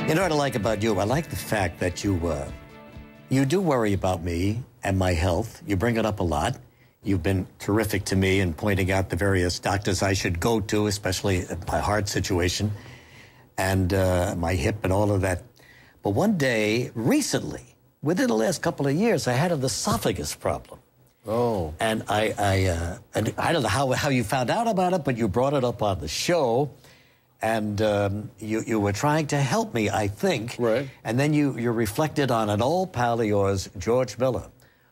You know what I like about you? I like the fact that you do worry about me and my health. You bring it up a lot. You've been terrific to me in pointing out the various doctors I should go to, especially my heart situation and my hip and all of that. But one day, recently, within the last couple of years, I had an esophagus problem. Oh. And I don't know how you found out about it, but you brought it up on the show. And you were trying to help me, I think. Right. And then you reflected on an old pal of yours, George Miller,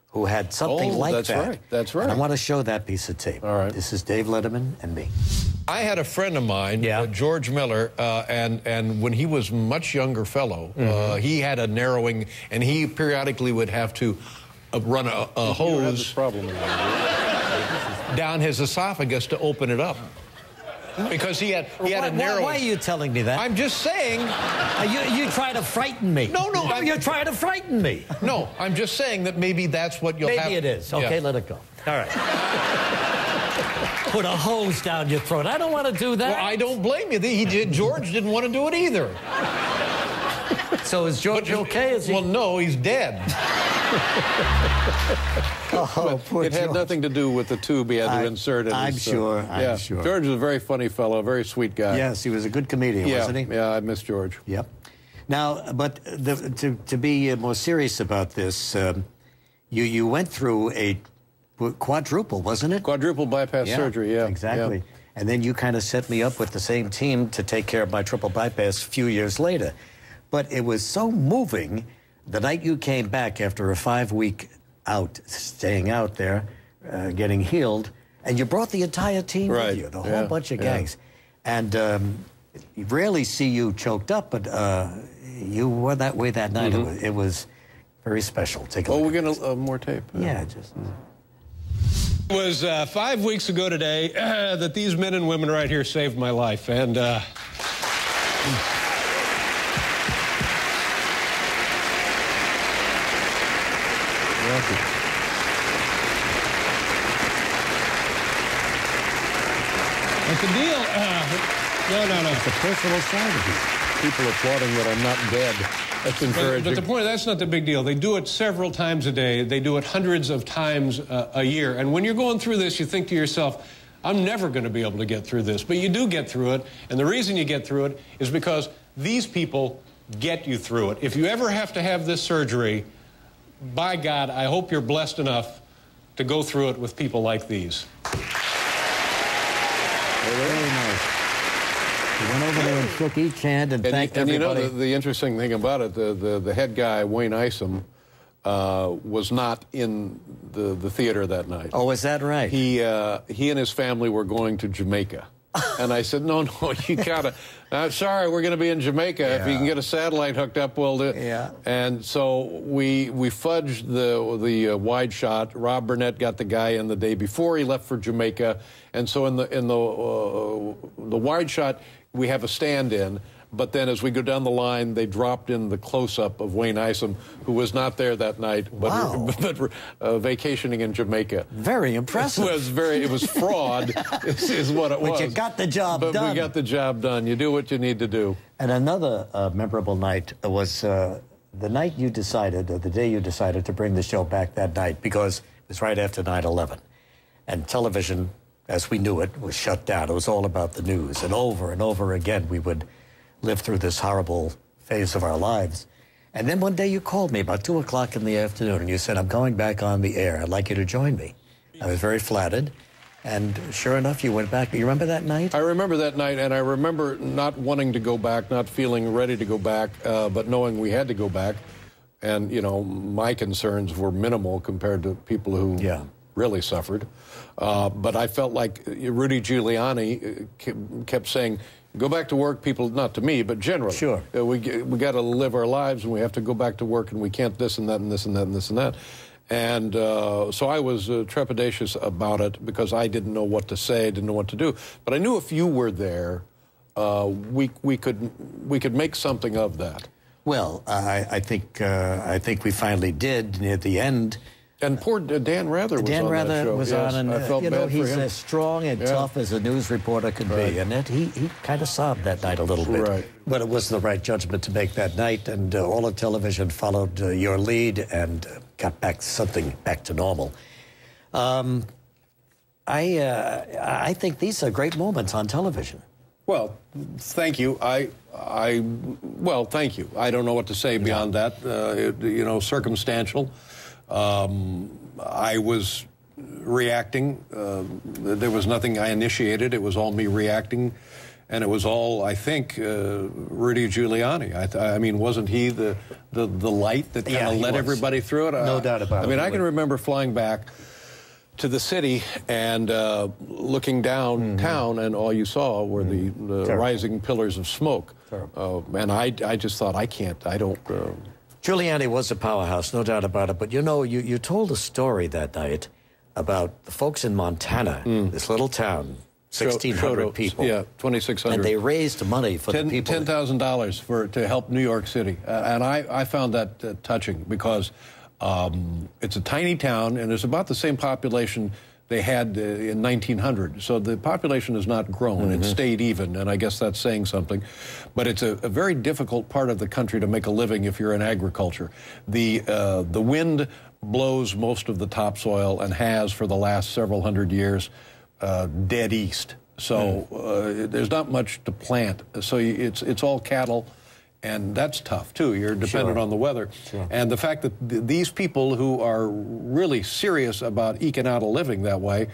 who had something like that. That's right. That's right. And I want to show that piece of tape. All right. This is Dave Letterman and me. I had a friend of mine, George Miller, and when he was a much younger fellow, he had a narrowing, and he periodically would have to run a hose down his esophagus to open it up. Because he had a narrow. Why are you telling me that? I'm just saying. You try to frighten me. No. You're trying to frighten me. No, I'm just saying that maybe that's what you'll have. Maybe it is. Okay, let it go. All right. Put a hose down your throat. I don't want to do that. Well, I don't blame you. George didn't want to do it either. So is George okay? Is he? Well, no, he's dead. Oh, poor It had George. nothing to do with the tube he had to insert in. I'm sure. George was a very funny fellow, a very sweet guy. Yes, he was a good comedian, wasn't he? Yeah, I miss George. Yep. Now, but to be more serious about this, you went through a quadruple, wasn't it? Quadruple bypass surgery, yeah. Exactly. Yeah. And then you kind of set me up with the same team to take care of my triple bypass a few years later. But it was so moving the night you came back after a 5-week staying out there, getting healed, and you brought the entire team with you, the whole bunch of gangs. And you rarely see you choked up, but you were that way that night. It was very special. Take a look. Oh, we're going to more tape. Yeah, just... It was 5 weeks ago today that these men and women right here saved my life. And but the deal, no. It's a personal side of you. People applauding that I'm not dead. That's encouraging. But the point, that's not the big deal. They do it several times a day. They do it hundreds of times a year. And when you're going through this, you think to yourself, I'm never going to be able to get through this. But you do get through it. And the reason you get through it is because these people get you through it. If you ever have to have this surgery, by God, I hope you're blessed enough to go through it with people like these. Very nice. He went over there and shook each hand and thanked everybody. You know, the interesting thing about it, the head guy, Wayne Isom, was not in the theater that night. Oh, is that right? He and his family were going to Jamaica. And I said, no, you gotta. I'm sorry, we're going to be in Jamaica. Yeah. If you can get a satellite hooked up, we'll do it. Yeah. And so we fudged the wide shot. Rob Burnett got the guy in the day before he left for Jamaica. And so in the wide shot, we have a stand-in. But then as we go down the line, they dropped in the close-up of Wayne Isom, who was not there that night, but vacationing in Jamaica. Very impressive. It was fraud, is what it was. But you got the job done. But we got the job done. You do what you need to do. And another memorable night was the night you decided, or the day you decided to bring the show back that night, because it was right after 9/11. And television, as we knew it, was shut down. It was all about the news. And over again, we would live through this horrible phase of our lives. And then one day you called me about 2 o'clock in the afternoon, and you said, I'm going back on the air. I'd like you to join me. I was very flattered. And sure enough, you went back. You remember that night? I remember that night, and I remember not wanting to go back, not feeling ready to go back, but knowing we had to go back. And, you know, my concerns were minimal compared to people who really suffered. But I felt like Rudy Giuliani kept saying, go back to work, people, not to me, but generally. Sure. We got to live our lives, and we have to go back to work, and we can't this and that and this and that and this and that. And so I was trepidatious about it because I didn't know what to say, didn't know what to do. But I knew if you were there, we could make something of that. Well, I think we finally did near the end. And poor Dan Rather was Dan on Rather that show. was Yes, on, and I felt you know, bad for he's him. as strong and tough as a news reporter could be, and he kind of sobbed that night a little bit. Right. But it was the right judgment to make that night, and all of television followed your lead and got something back to normal. I think these are great moments on television. Well, thank you. Well, thank you. I don't know what to say beyond that. You know, circumstantial. I was reacting. There was nothing I initiated. It was all me reacting. And it was all, I think, Rudy Giuliani. I mean, wasn't he the light that kind of led everybody through it? No doubt about it. I mean, I can remember flying back to the city and looking downtown, and all you saw were the rising pillars of smoke. And I just thought, I don't... Giuliani was a powerhouse, no doubt about it. But, you know, you told a story that night about the folks in Montana, this little town, 1,600 people. Yeah, 2,600. And they raised money for the people. $10,000 to help New York City. And I found that touching because it's a tiny town, and there's about the same population they had in 1900. So the population has not grown. It stayed even, and I guess that's saying something. But it's a very difficult part of the country to make a living if you're in agriculture. The wind blows most of the topsoil and has for the last several hundred years dead east. So there's not much to plant. So it's all cattle. And that's tough, too. You're dependent on the weather. And the fact that these people who are really serious about eking out a living that way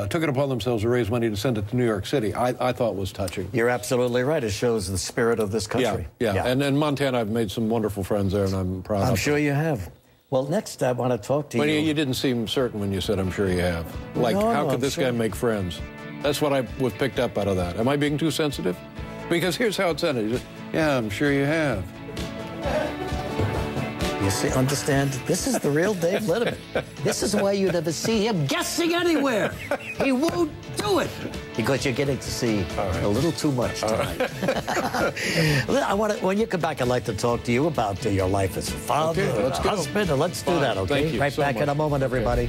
took it upon themselves to raise money to send it to New York City, I thought was touching. You're absolutely right. It shows the spirit of this country. Yeah. And in Montana, I've made some wonderful friends there, and I'm proud of them. I'm sure you have. Well, next I want to talk to you. But you didn't seem certain when you said, I'm sure you have. Like, how could this guy make friends? That's what I was picked up out of that. Am I being too sensitive? Because here's how it sounded. Yeah, I'm sure you have. You see, understand? This is the real Dave Letterman. This is why you never see him guessing anywhere. He won't do it because you're getting to see a little too much tonight. When you come back, I'd like to talk to you about your life as a father, husband, and let's do that, okay? Thank you right so back much. in a moment, everybody.